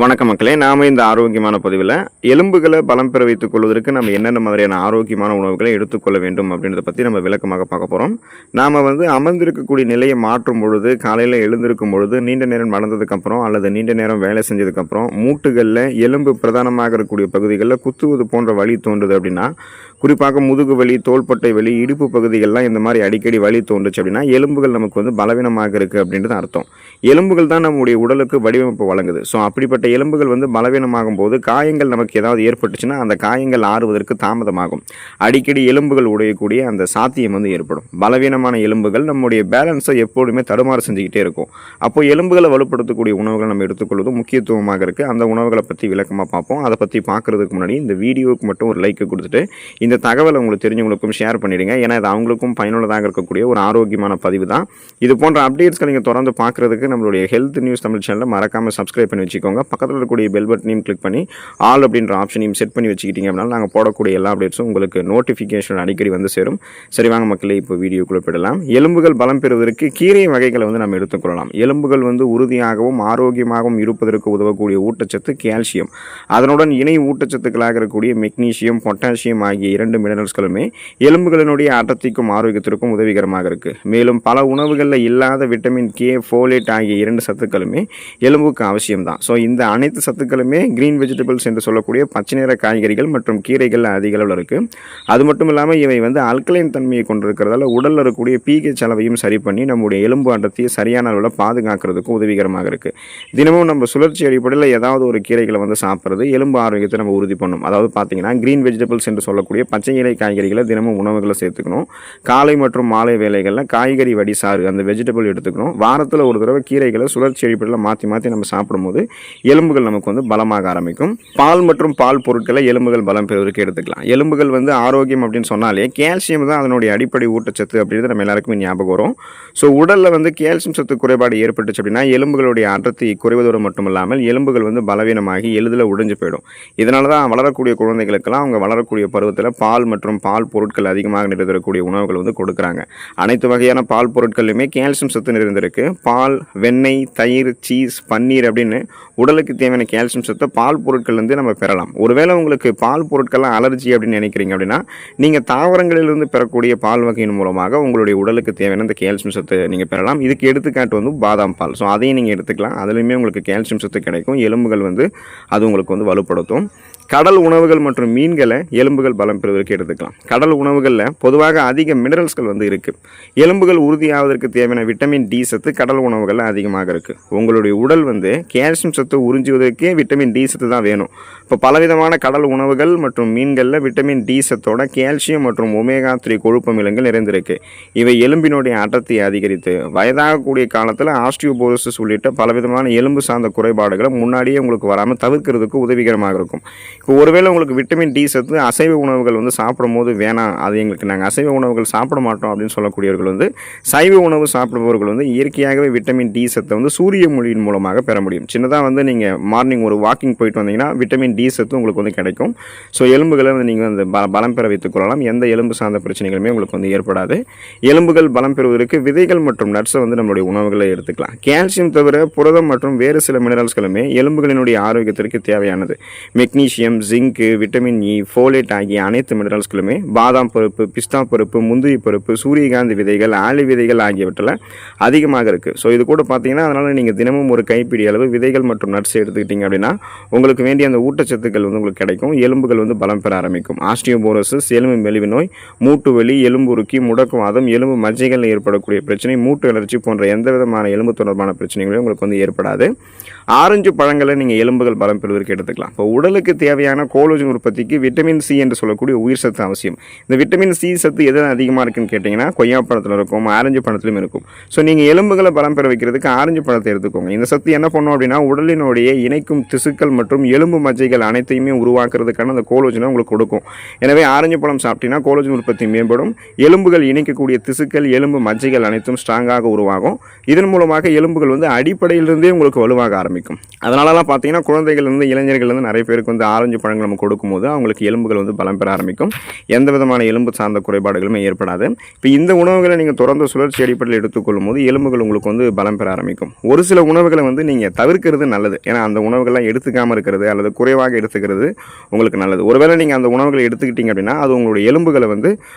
வணக்கம் மக்களே, நாம இந்த ஆரோக்கியமான பதிவில் எலும்புகளை பலம் பெற வைத்துக் கொள்வதற்கு நம்ம என்னென்ன மாதிரியான ஆரோக்கியமான உணவுகளை எடுத்துக்கொள்ள வேண்டும் அப்படின்றத பற்றி நம்ம விளக்கமாக பார்க்க போகிறோம். நாம் அமர்ந்திருக்கக்கூடிய நிலையை மாற்றும் பொழுது, காலையில் எழுந்திருக்கும் பொழுது, நீண்ட நேரம் நடந்ததுக்கப்புறம் அல்லது நீண்ட நேரம் வேலை செஞ்சதுக்கப்புறம் மூட்டுகளில் எலும்பு பிரதானமாக இருக்கக்கூடிய பகுதிகளில் குத்துவது போன்ற வலி தோன்றுது அப்படின்னா, குறிப்பாக முதுகு வலி, தோள்பட்டை வலி, இடுப்பு பகுதிகள்லாம் இந்த மாதிரி அடிக்கடி வலி தோன்றுச்சு அப்படின்னா எலும்புகள் நமக்கு பலவீனமாக இருக்குது அப்படின்றது அர்த்தம். எலும்புகள் தான் நம்முடைய உடலுக்கு வடிவமைப்பு வழங்குது. ஸோ அப்படிப்பட்ட எலும்புகள் பலவீனமாகும் போது காயங்கள் நமக்கு ஏதாவது ஏற்பட்டுச்சுன்னா அந்த காயங்கள் ஆறுவதற்கு தாமதமாகும். அடிக்கடி எலும்புகள் உடையக்கூடிய அந்த சாத்தியம் ஏற்படும். பலவீனமான எலும்புகள் நம்முடைய பேலன்ஸை எப்போதுமே தடுமாறு செஞ்சுக்கிட்டே இருக்கும். அப்போ எலும்புகளை வலுப்படுத்தக்கூடிய உணவுகளை நம்ம எடுத்துக்கொள்வது முக்கியத்துவமாக இருக்குது. அந்த உணவுகளை பற்றி விளக்கமாக பார்ப்போம். அதை பற்றி பார்க்குறதுக்கு முன்னாடி இந்த வீடியோவுக்கு மட்டும் ஒரு லைக் கொடுத்துட்டு இந்த தகவலை உங்களுக்கு தெரிஞ்சவங்களுக்கும் ஷேர் பண்ணிடுங்க. ஏன்னா இது அவங்களுக்கும் பயனுள்ளதாக இருக்கக்கூடிய ஒரு ஆரோக்கியமான பதிவு தான். இது போன்ற அப்டேட்ஸ்களை நீங்கள் தொடர்ந்து பார்க்குறதுக்கு நம்மளுடைய ஹெல்த் நியூஸ் தமிழ் சேனலை மறக்காமல் சப்ஸ்கிரைப் பண்ணி வச்சுக்கோங்க. பக்கத்தில் இருக்கக்கூடிய பெல் பட்டனையும் கிளிக் பண்ணி ஆல் அப்படின்ற ஆப்ஷனையும் செட் பண்ணி வச்சுக்கிட்டீங்க அப்படின்னா நாங்கள் போடக்கூடிய எல்லா அப்டேட்ஸும் உங்களுக்கு நோட்டிஃபிகேஷன் அடிக்கடி சேரும். சரி வாங்க மக்களே, இப்போ வீடியோக்குள்ளே போயிடலாம். எலும்புகள் பலம் பெறுவதற்கு கீரை வகைகளை நம்ம எடுத்துக்கொள்ளலாம். எலும்புகள் உறுதியாகவும் ஆரோக்கியமாகவும் இருப்பதற்கு உதவக்கூடிய ஊட்டச்சத்து கால்சியம். அதனுடன் இணை ஊட்டச்சத்துக்களாக இருக்கக்கூடிய மெக்னீசியம், பொட்டாசியம் ஆகிய இரண்டு மினரல்ஸ்களுமே எலும்புகளினுடைய அடர்த்திக்கும் ஆரோக்கியத்திற்கும் உதவிகரமாக இருக்குது. மேலும் பல உணவுகளில் இல்லாத விட்டமின் கே, ஃபோலேட் ஆகிய இரண்டு சத்துக்களுமே எலும்புக்கு அவசியம்தான். ஸோ இந்த அனைத்து சத்துக்களுமே கிரீன் வெஜிடபிள்ஸ் என்று சொல்லக்கூடிய பச்சை நிற காய்கறிகள் மற்றும் கீரைகள் அதிக அளவில் இருக்குது. அது மட்டும் இல்லாமல் இவை அல்கலைன் தன்மையை கொண்டிருக்கிறதால உடலில் இருக்கக்கூடிய pH அளவையும் சரி பண்ணி நம்முடைய எலும்பு அடர்த்தியை சரியான அளவில் பாதுகாக்கிறதுக்கும் உதவிகரமாக இருக்குது. தினமும் நம்ம சுழற்சி அடிப்படையில் ஏதாவது ஒரு கீரைகளை சாப்பிட்றது எலும்பு ஆரோக்கியத்தை நம்ம உறுதி பண்ணும். அதாவது பார்த்தீங்கன்னா கிரீன் வெஜிடபிள்ஸ் என்று சொல்லக்கூடிய பச்சை இலை காய்கறிகளை தினமும் உணவுகளை சேர்த்துக்கணும். காலை மற்றும் மாலை வேலைகளில் காய்கறி வடிசாறு அந்த வெஜிடபிள் எடுத்துக்கணும். வாரத்தில் ஒரு தடவை கீரைகளை சுழற்சி அடிப்படையில் மாற்றி நம்ம சாப்பிடும்போது எலும்புகள் நமக்கு பலமாக ஆரம்பிக்கும். பால் மற்றும் பால் பொருட்களை எலும்புகள் பலம் பெறுவதற்கு எடுத்துக்கலாம். எலும்புகள் ஆரோக்கியம் அப்படின்னு சொன்னாலே கால்சியம் தான் அதனுடைய அடிப்படை ஊட்டச்சத்து அப்படின்றது நம்ம எல்லாருக்குமே ஞாபகம் வரும். ஸோ உடலில் கால்சியம் சத்து குறைபாடு ஏற்பட்டுச்சு அப்படின்னா எலும்புகளுடைய அடர்த்தி குறைவதோடு மட்டும் இல்லாமல் எலும்புகள் பலவீனமாகி எளிதில் உடைஞ்சு போயிடும். இதனால தான் வளரக்கூடிய குழந்தைகளுக்கெல்லாம் அவங்க வளரக்கூடிய பருவத்தில் பால் மற்றும் பால் பொருட்கள் அதிகமாக நிறைந்திருக்கக்கூடிய உணவுகள் கொடுக்குறாங்க. அனைத்து வகையான பால் பொருட்களிலுமே கால்சியம் சத்து நிறைந்திருக்கு. பால், வெண்ணெய், தயிர், சீஸ், பன்னீர் அப்படின்னு உடலுக்கு தேவையான கால்சியம் சத்தை பால் பொருட்கள் நம்ம பெறலாம். ஒருவேளை உங்களுக்கு பால் பொருட்கள்லாம் அலர்ஜி அப்படின்னு நினைக்கிறீங்க அப்படின்னா நீங்கள் தாவரங்களிலிருந்து பெறக்கூடிய பால் வகையின் மூலமாக உங்களுடைய உடலுக்கு தேவையான இந்த கால்சியம் சத்தை நீங்கள் பெறலாம். இதுக்கு எடுத்துக்காட்டு பாதாம் பால். ஸோ அதையும் நீங்கள் எடுத்துக்கலாம். அதுலேயுமே உங்களுக்கு கால்சியம் சத்து கிடைக்கும். எலும்புகள் அது உங்களுக்கு வலுப்படுத்தும். கடல் உணவுகள் மற்றும் மீன்களை எலும்புகள் பலம் பெறுவதற்கு எடுத்துக்கலாம். கடல் உணவுகளில் பொதுவாக அதிக மினரல்ஸ்கள் இருக்குது. எலும்புகள் உறுதியாவதற்கு தேவையான விட்டமின் டி சத்து கடல் உணவுகளில் அதிகமாக இருக்குது. உங்களுடைய உடல் கால்சியம் சத்து உறிஞ்சுவதற்கே விட்டமின் டி சத்து தான் வேணும். இப்போ பலவிதமான கடல் உணவுகள் மற்றும் மீன்களில் விட்டமின் டி சத்தோட கால்சியம் மற்றும் ஒமேகா 3 கொழுப்பு அமிலங்கள் நிறைந்திருக்கு. இவை எலும்பினுடைய அடர்த்தியை அதிகரித்து வயதாகக்கூடிய காலத்தில் ஆஸ்டியோபோரோசிஸ் உள்ளிட்ட பலவிதமான எலும்பு சார்ந்த குறைபாடுகளை முன்னாடியே உங்களுக்கு வராமல் தவிர்க்கிறதுக்கு உதவிகரமாக இருக்கும். இப்போ ஒருவேளை உங்களுக்கு விட்டமின் டி சத்து அசைவ உணவுகள் சாப்பிடும் போது வேணாம், அது எங்களுக்கு நாங்கள் அசைவ உணவுகள் சாப்பிட மாட்டோம் அப்படின்னு சொல்லக்கூடியவர்கள் சைவ உணவு சாப்பிடுபவர்கள் இயற்கையாகவே விட்டமின் டி சத்தை சூரிய மொழியின் மூலமாக பெற முடியும். சின்னதாக நீங்கள் மார்னிங் ஒரு வாக்கிங் போயிட்டு வந்தீங்கன்னா விட்டமின் டி சத்து உங்களுக்கு கிடைக்கும். ஸோ எலும்புகளை நீங்கள் பலம் பெற வைத்துக் கொள்ளலாம். எந்த எலும்பு சார்ந்த பிரச்சனைகளுமே உங்களுக்கு ஏற்படாது. எலும்புகள் பலம் பெறுவதற்கு விதைகள் மற்றும் நட்ஸை நம்மளுடைய உணவுகளை எடுத்துக்கலாம். கால்சியம் தவிர புரதம் மற்றும் வேறு சில மினரல்ஸ்களுமே எலும்புகளினுடைய ஆரோக்கியத்திற்கு தேவையானது. Magnesium, zinc, vitamin E, folate ஆகிய அனைத்து மினரல்ஸ்களுமே பாதாம் பருப்பு, பிஸ்தா பருப்பு, முந்திரி பருப்பு, சூரியகாந்தி விதைகள், ஆளி விதைகள் ஆகியவற்றில் அதிகமாக இருக்குது. ஸோ இது கூட பார்த்தீங்கன்னா அதனால் நீங்கள் தினமும் ஒரு கைப்பிடி அளவு விதைகள் மற்றும் நட்ஸ் எடுத்துக்கிட்டீங்க அப்படின்னா உங்களுக்கு வேண்டிய அந்த ஊட்டச்சத்துக்கள் உங்களுக்கு கிடைக்கும். எலும்புகள் பலம் பெற ஆரம்பிக்கும். ஆஸ்டியோபோரோசிஸ், எலும்பு மெலிவு நோய், மூட்டு வலி, எலும்புருக்கி, முடக்குவாதம், எலும்பு மஜ்ஜைகளில் ஏற்படக்கூடிய பிரச்சனை, மூட்டு அலர்ச்சி போன்ற எந்த விதமான எலும்பு தொடர்பான பிரச்சனைகளும் உங்களுக்கு ஏற்படாது. ஆரஞ்சு பழங்களை நீங்கள் எலும்புகள் பலம் பெறுவதற்கு எடுத்துக்கலாம். இப்போ உடலுக்கு தேவையான கோலோஜன் உற்பத்திக்கு விட்டமின் சி என்று சொல்லக்கூடிய உயிர் சத்து அவசியம். இந்த விட்டமின் சி சத்து எது அதிகமாக இருக்குன்னு கேட்டிங்கன்னா கொய்யா பழத்தில் இருக்கும், ஆரஞ்சு பழத்திலும் இருக்கும். ஸோ நீங்கள் எலும்புகளை பலம் பெற வைக்கிறதுக்கு ஆரஞ்சு பழத்தை எடுத்துக்கோங்க. இந்த சத்து என்ன பண்ணும் அப்படின்னா உடலினுடைய இணைக்கும் திசுக்கள் மற்றும் எலும்பு மஜ்ஜைகள் அனைத்தையுமே உருவாக்குறதுக்கான அந்த கோலோஜனை உங்களுக்கு கொடுக்கும். எனவே ஆரஞ்சு பழம் சாப்பிட்டீங்கன்னா கோலோஜன் உற்பத்தி மேம்படும். எலும்புகள் இணைக்கக்கூடிய திசுக்கள், எலும்பு மஜ்ஜைகள் அனைத்தும் ஸ்ட்ராங்காக உருவாகும். இதன் மூலமாக எலும்புகள் அடிப்படையிலிருந்தே உங்களுக்கு வலுவாக ஆரம்பிக்கும். ஆரம்பிக்கும். அதனாலலாம் பார்த்தீங்கன்னா குழந்தைகள்லேருந்து இளைஞர்கள்லேருந்து நிறைய பேருக்கு வந்து ஆரஞ்சு பழங்கள் நம்ம கொடுக்கும்போது அவங்களுக்கு எலும்புகள் வந்து பலம் பெற ஆரம்பிக்கும். எந்த விதமான எலும்பு சார்ந்த குறைபாடுகளுமே ஏற்படாது. இப்போ இந்த உணவுகளை நீங்கள் தொடர்ந்து சுழற்சி அடிப்படையில் எடுத்துக்கொள்ளும் போது எலும்புகள் உங்களுக்கு வந்து பலம் பெற ஆரம்பிக்கும். ஒரு சில உணவுகளை வந்து நீங்கள் தவிர்க்கிறது நல்லது. ஏன்னா அந்த உணவுகள்லாம் எடுத்துக்காமல் இருக்கிறது அல்லது குறைவாக எடுத்துக்கிறது உங்களுக்கு நல்லது. ஒருவேளை நீங்கள் அந்த உணவுகளை எடுத்துக்கிட்டீங்க அப்படின்னா அது உங்களுடைய எலும்புகளை வந்து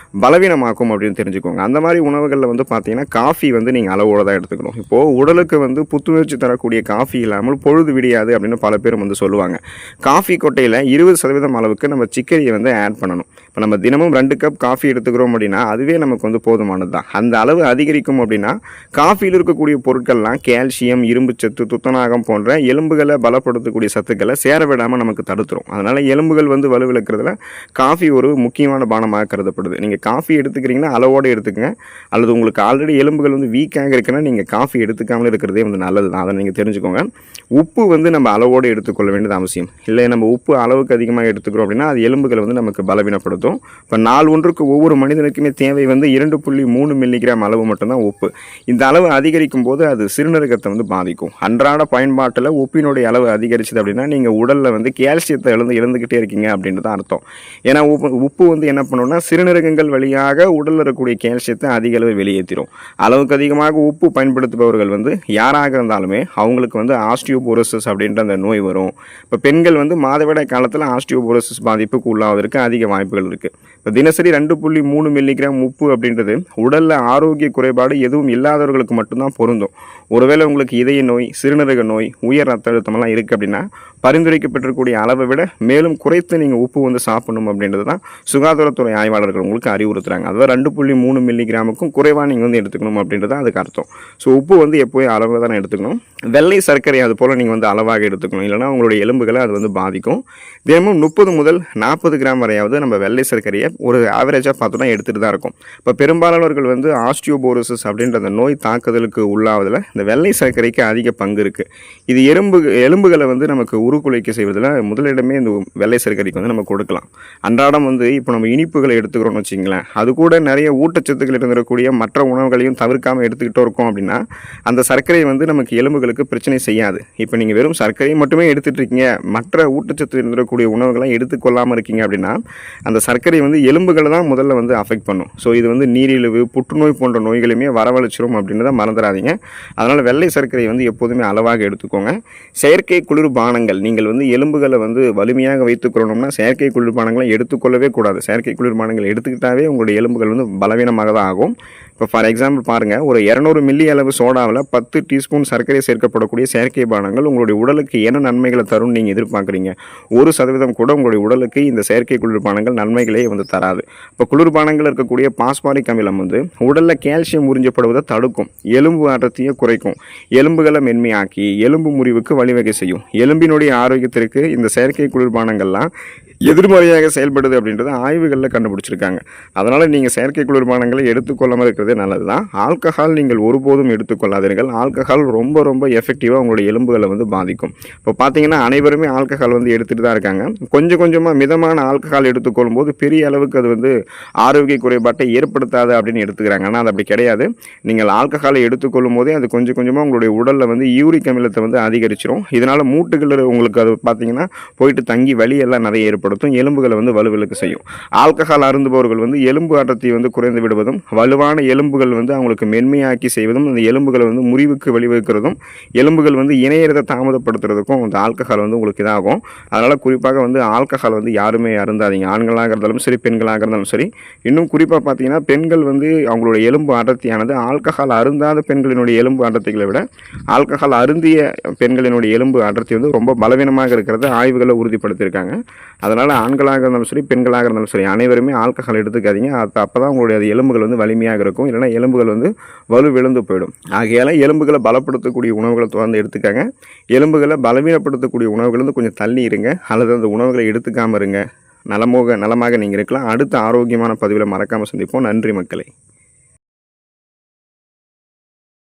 பலவீனமாக்கும் அப்படின்னு தெரிஞ்சுக்கோங்க. அந்த மாதிரி உணவுகளில் வந்து பார்த்தீங்கன்னா காஃபி வந்து நீங்கள் அளவோடு தான் எடுத்துக்கணும். இப்போது உடலுக்கு வந்து புத்துணர்ச்சி தரக்கூடிய காஃபி இல்லாமல் பொழுது விடியாது அப்படின்னு பல பேர் வந்து சொல்லுவாங்க. காஃபி கொட்டையில் 20% அளவுக்கு நம்ம சிக்கரியை வந்து ஆட் பண்ணணும். இப்போ நம்ம தினமும் 2 கப் காஃபி எடுத்துக்கிறோம் அப்படின்னா அதுவே நமக்கு வந்து போதுமானது தான். அந்த அளவு அதிகரிக்கும் அப்படின்னா காஃபியில் இருக்கக்கூடிய பொருட்கள்லாம் கால்சியம், இரும்புச்சத்து, துத்தநாகம் போன்ற எலும்புகளை பலப்படுத்தக்கூடிய சத்துக்களை சேர விடாமல் நமக்கு தடுத்துரும். அதனால் எலும்புகள் வந்து வலுவிழக்கிறதுல காஃபி ஒரு முக்கியமான பானமாக கருதப்படுது. நீங்கள் காஃபி எடுத்துக்கிறீங்கன்னா அளவோடு எடுத்துக்கங்க. அல்லது உங்களுக்கு ஆல்ரெடி எலும்புகள் வந்து வீக்காக இருக்குன்னா நீங்கள் காஃபி எடுத்துக்காமல் இருக்கிறதே வந்து நல்லது தான். அதை நீங்கள் தெரிஞ்சுக்கோங்க. உப்பு வந்து நம்ம அளவோடு எடுத்துக்கொள்ள வேண்டியது அவசியம். இல்லை நம்ம உப்பு அளவுக்கு அதிகமாக எடுத்துக்கிறோம் அப்படின்னா அது எலும்புகளை வந்து நமக்கு பலவீனப்படுத்தும். இப்போ நாள் ஒன்றுக்கு ஒவ்வொரு மனிதனுக்குமே தேவை வந்து 2.3 மில்லிகிராம் அளவு மட்டும்தான் உப்பு. இந்த அளவு அதிகரிக்கும் போது அது சிறுநீரகத்தை வந்து பாதிக்கும். அன்றாட பயன்பாட்டில் உப்பினுடைய அளவு அதிகரிச்சது அப்படின்னா நீங்கள் உடலில் வந்து கால்சியத்தை இழந்துக்கிட்டே இருக்கீங்க அப்படின்றது அர்த்தம். ஏன்னா உப்பு வந்து என்ன பண்ணுன்னா சிறுநீரகங்கள் வழியாக உடலில் இருக்கக்கூடிய கால்சியத்தை அதிக அளவு வெளியேற்றிடும். அளவுக்கு அதிகமாக உப்பு பயன்படுத்துபவர்கள் வந்து யாராக இருந்தாலுமே அவங்களுக்கு வந்து ஆஸ்டியோபோரோசிஸ் அப்படின்ற அந்த நோய் வரும். இப்போ பெண்கள் வந்து மாதவிடாய் காலத்தில் ஆஸ்டியோபோரோசிஸ் பாதிப்புக்கு உள்ளாவதற்கு அதிக வாய்ப்புகள் இருக்குது. இப்போ தினசரி 2.3 மில்லிகிராம் உப்பு அப்படின்றது உடலில் ஆரோக்கிய குறைபாடு எதுவும் இல்லாதவர்களுக்கு மட்டும்தான் பொருந்தும். ஒருவேளை உங்களுக்கு இதய நோய், சிறுநீரக நோய், உயர் ரத்த அழுத்தமெல்லாம் இருக்குது அப்படின்னா பரிந்துரைக்கப்பட்டிருக்கக்கூடிய அளவை விட மேலும் குறைத்து நீங்கள் உப்பு வந்து சாப்பிடணும் அப்படின்றது தான் சுகாதாரத்துறை ஆய்வாளர்கள் உங்களுக்கு அறிவுறுத்துறாங்க. அதாவது 2.3 மில்லிகிராமுக்கும் குறைவாக நீங்கள் வந்து எடுத்துக்கணும் அப்படின்றது அதுக்கு அர்த்தம். ஸோ உப்பு வந்து எப்போயும் அளவாக தான் எடுத்துக்கணும். வெள்ளை சர்க்கரை அது போல் நீங்கள் வந்து அளவாக எடுத்துக்கணும். இல்லைனா உங்களுடைய எலும்புகளை அது வந்து பாதிக்கும். தினமும் 30 முதல் 40 கிராம் வரையாவது நம்ம வெள்ளை சர்க்கரையை ஒரு ஆவரேஜாக பார்த்தோன்னா எடுத்துகிட்டு தான் இருக்கும். இப்போ பெரும்பாலானவர்கள் வந்து ஆஸ்டியோபோரோசிஸ் அப்படின்ற அந்த நோய் தாக்குதலுக்கு உள்ளாவதில் இந்த வெள்ளை சர்க்கரைக்கு அதிக பங்கு இருக்குது. இது எலும்புகளை வந்து நமக்கு உருக்குலைக்க செய்வதில் முதலிடமே இந்த வெள்ளை சர்க்கரைக்கு வந்து நம்ம கொடுக்கலாம். அன்றாடம் வந்து இப்போ நம்ம இனிப்புகளை எடுத்துக்கிறோம்னு வச்சிங்களேன், அது கூட நிறைய ஊட்டச்சத்துக்கள் இருந்திருக்கக்கூடிய மற்ற உணவுகளையும் தவிர்க்காமல் எடுத்துக்கிட்டோம் இருக்கோம் அப்படின்னா அந்த சர்க்கரை வந்து நமக்கு எலும்புகளுக்கு பிரச்சனை செய்யாது. இப்போ நீங்கள் வெறும் சர்க்கரையை மட்டுமே எடுத்துகிட்டு இருக்கீங்க, மற்ற ஊட்டச்சத்து இருந்திருக்கக்கூடிய உணவுகளை எடுத்துக்கொள்ளாமல் இருக்கீங்க அப்படின்னா அந்த சர்க்கரை வந்து எலும்புகளை தான் முதல்ல வந்து அஃபெக்ட் பண்ணும். ஸோ இது வந்து நீரிழிவு, புற்றுநோய் போன்ற நோய்களையுமே வரவழைச்சிரும் அப்படின்றத மறந்துடாதீங்க. அதனால் வெள்ளை சர்க்கரை வந்து எப்போதுமே அளவாக எடுத்துக்கோங்க. செயற்கை குளிர்பானங்கள் நீங்கள் வந்து எலும்புகளை வந்து வலிமையாக வைத்துக்கொள்ளணும்னா செயற்கை குளிர்பானங்களை எடுத்துக்கொள்ளவே கூடாது. செயற்கை குளிர்பானங்கள் எடுத்துக்கிட்டாவே உங்களுடைய எலும்புகள் வந்து பலவீனமாக தான் ஆகும். இப்போ ஃபார் எக்ஸாம்பிள் பாருங்கள், ஒரு 200 மில்லி அளவு சோடாவில் 10 டீஸ்பூன் சர்க்கரை சேர்க்கப்படக்கூடிய செயற்கை பானங்கள் உங்களுடைய உடலுக்கு என்ன நன்மைகளை தரும் நீங்கள் எதிர்பார்க்குறீங்க? 1% கூட உங்களுடைய உடலுக்கு இந்த செயற்கை குளிர்பானங்கள் நன்மைகளே வந்து தராது. இப்போ குளிர்பானங்கள் இருக்கக்கூடிய பாஸ்பாரிக் அமிலம் வந்து உடலில் கால்சியம் உறிஞ்சப்படுவதை தடுக்கும், எலும்பு அடர்த்தியை குறைக்கும், எலும்புகளை மென்மையாக்கி எலும்பு முறிவுக்கு வழிவகை செய்யும். எலும்பினுடைய ஆரோக்கியத்திற்கு இந்த செயற்கை குளிர்பானங்கள்லாம் எதிர்மறையாக செயல்படுது அப்படின்றத ஆய்வுகளில் கண்டுபிடிச்சிருக்காங்க. அதனால் நீங்கள் செயற்கை குளிர்பானங்களை எடுத்துக்கொள்ளாமல் இருக்கிறதே நல்லது தான். ஆல்கஹால் நீங்கள் ஒருபோதும் எடுத்துக்கொள்ளாதீர்கள். ஆல்கஹால் ரொம்ப ரொம்ப எஃபெக்டிவாக உங்களுடைய எலும்புகளை வந்து பாதிக்கும். இப்போ பார்த்தீங்கன்னா அனைவருமே ஆல்கஹால் வந்து எடுத்துகிட்டு தான் இருக்காங்க. கொஞ்சம் கொஞ்சமாக மிதமான ஆல்கஹால் எடுத்துக்கொள்ளும் போது பெரிய அளவுக்கு அது வந்து ஆரோக்கிய குறைபாட்டை ஏற்படுத்தாது அப்படின்னு எடுத்துக்கிறாங்க. ஆனால் அது அப்படி கிடையாது. நீங்கள் ஆல்கஹாலை எடுத்துக்கொள்ளும் போதே அது கொஞ்சம் கொஞ்சமாக உங்களுடைய உடலில் வந்து யூரிக் அமிலத்தை வந்து அதிகரிச்சிடும். இதனால் மூட்டுகளில் உங்களுக்கு அது பார்த்தீங்கன்னா போயிட்டு தங்கி வலியெல்லாம் நிறைய ஏற்படுத்தும், எலும்புகளை வந்து வலுவிழக்க செய்யும். ஆல்கஹால் அருந்துபவர்கள் வந்து எலும்பு அடர்த்தி வந்து குறைந்து விடுவதும் வலுவான எலும்புகள் வந்து அவங்களுக்கு மென்மையாக்கி செய்வதும் அந்த எலும்புகளை வந்து முறிவுக்கு வழிவகுக்கிறதும் எலும்புகள் வந்து இணையறதை தாமதப்படுத்துறதுக்கும் அந்த ஆல்கஹால் வந்து உங்களுக்கு இதாகும். அதனால் குறிப்பாக வந்து ஆல்கஹால் வந்து யாருமே அருந்தாதீங்க. ஆண்களாக இருந்தாலும் சரி, பெண்களாக இருந்தாலும் சரி. இன்னும் குறிப்பாக பார்த்தீங்கன்னா பெண்கள் வந்து அவங்களுடைய எலும்பு அடர்த்தியானது ஆல்கஹால் அருந்தாத பெண்களினுடைய எலும்பு அடர்த்திகளை விட ஆல்கஹால் அருந்திய பெண்களினுடைய எலும்பு அடர்த்தி வந்து ரொம்ப பலவீனமாக இருக்கிறத ஆய்வுகளை உறுதிப்படுத்தியிருக்காங்க. அதனால் ஆண்களாக இருந்தாலும் சரி, பெண்களாக இருந்தாலும் சரி, அனைவருமே ஆல்கஹால் எடுத்துக்காதீங்க. அப்போ தான் உங்களுடைய எலும்புகள் வந்து வலிமையாக இருக்கும். இல்லைனா எலும்புகள் வந்து வலுவிழந்து போயிடும். ஆகையால் எலும்புகளை பலப்படுத்தக்கூடிய உணவுகளை தொடர்ந்து எடுத்துக்காங்க. எலும்புகளை பலவீனப்படுத்தக்கூடிய உணவுகள் வந்து கொஞ்சம் தள்ளி இருங்க, அல்லது அந்த உணவுகளை எடுத்துக்காமல் இருங்க. நலமாக நீங்கள் இருக்கலாம். அடுத்த ஆரோக்கியமான பதிவில் மறக்காமல் சந்திப்போம். நன்றி மக்களே.